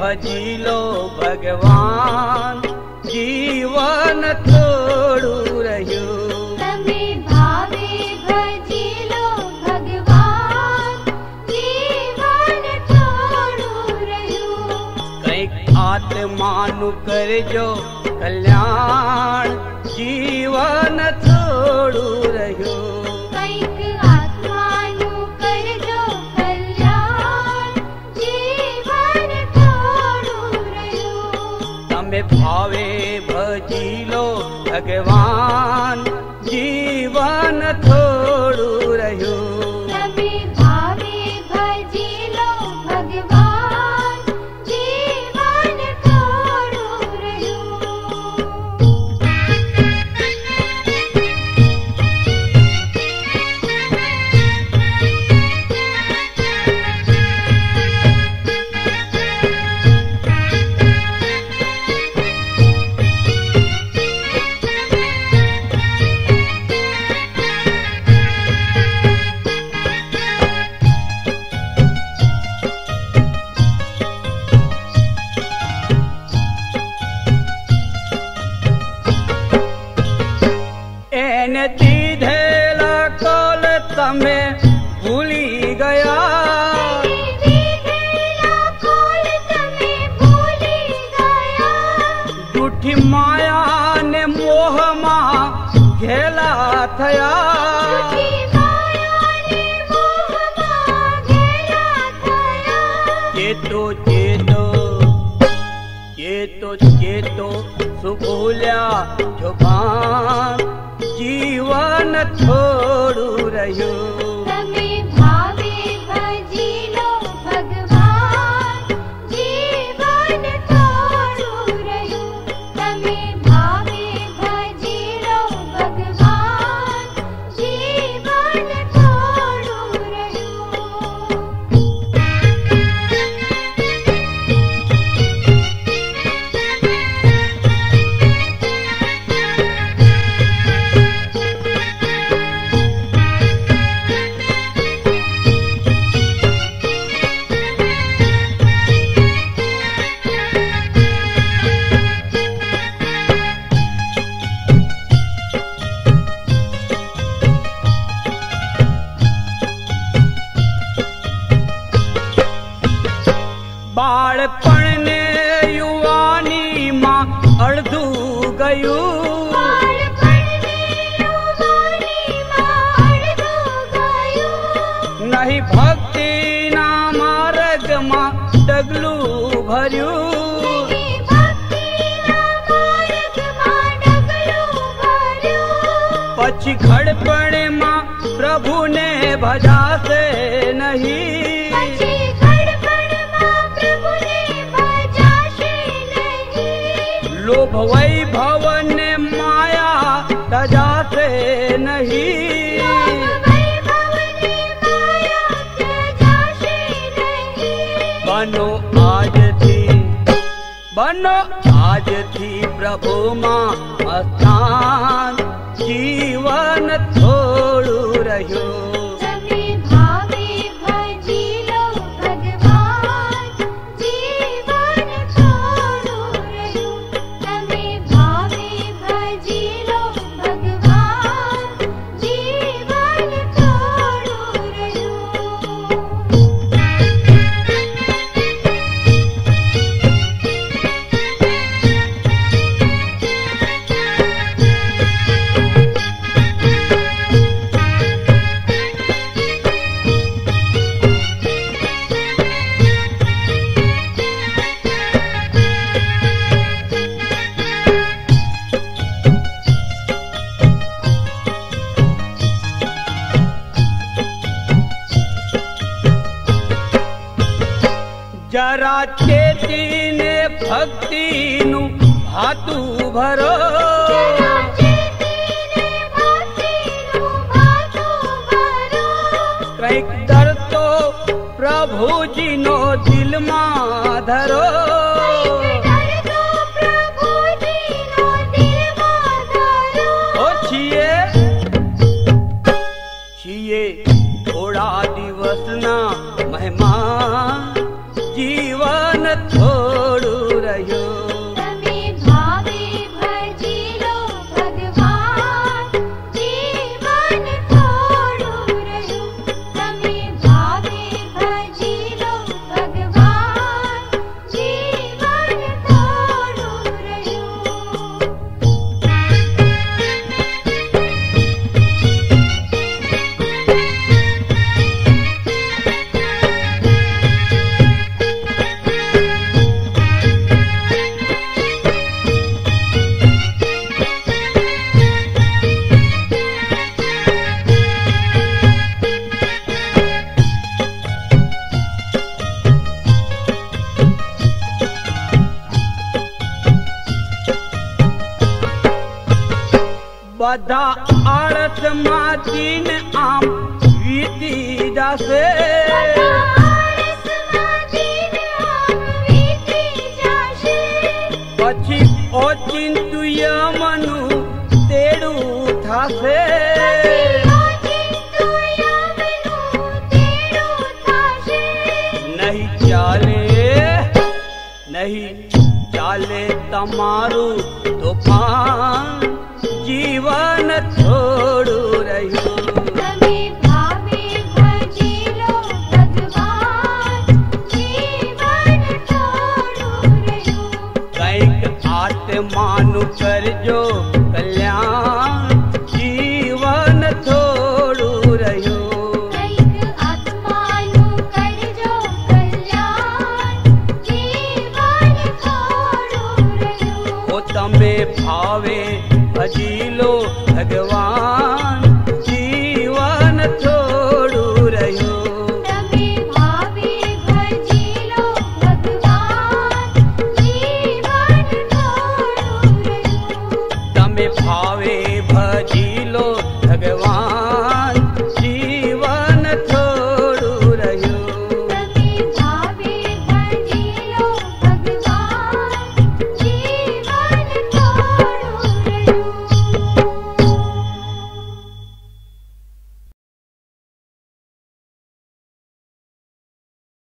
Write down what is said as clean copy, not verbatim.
भजी लो भगवान, जीवन थोड़ू रह्यो। तमे भावे भजी लो भगवान, जीवन थोड़ू रह्यो। कईक आत्मानु करजो कल्याण, जीवन थोड़ू रह्यो। कईक आत्मानु करजो कल्याण, जीवन थोड़ू रह्यो। तमे भावे भजी लो भगवान, जीवन थोड़ू रह्यो। तमे भावे भजी लो भगवान, जीवन थोड़ू रह्यो। એને દીધેલા કોલ તમે ભૂલી ગયા, જૂઠી માયા ને મોહમાં ઘેલા થયા। ચેતો ચેતો ચેતો ચેતો સુભૂલ્યા જો ભાન, जीवन थोड़ू रह्यो। तमे भावे भजी लो भगवान, जीवन थोड़ू रह्यो। तमे भावे भजी लो भगवान, जीवन थोड़ू रह्यो। બાળપણ ને યુવાની માં અડધું ગયું, નહીં ભક્તિ ના માર્ગમાં ડગલું ભર્યું। પછી ઘડપણ માં પ્રભુને ભજાશે નહીં, लोभ वैभव ने माया तजासे नहीं। बनो आज थी प्रभु मां स्थान, जीवन थोड़ू रह्यो। तमे भावे भजी लो भगवान, जीवन थोड़ू रह्यो। तमे भावे भजी लो भगवान, जीवन थोड़ू रह्यो। जरा चेती ने भक्ति नु भातु भरो, कईक दर तो प्रभु जी नो दिल मां धरो। છીએ થોડા દિવસના મહેમાન, જીવન થો બધા આળસમાં દિન આમ વીતી જશે પછી ઓચિંતું યમનું તેડું થશે નહીં ચાલે તમારું તોફાન જીવન થોડું રહ્યું તમે ભાવે ભજી લો ભગવાન જીવન થોડું રહ્યું કંઈક આત્માનું કરજો કલ્યાણ જીવન થોડું રહ્યું કંઈક આત્માનું કરજો કલ્યાણ જીવન થોડું રહ્યું ઓ તમે ભાવે ભજી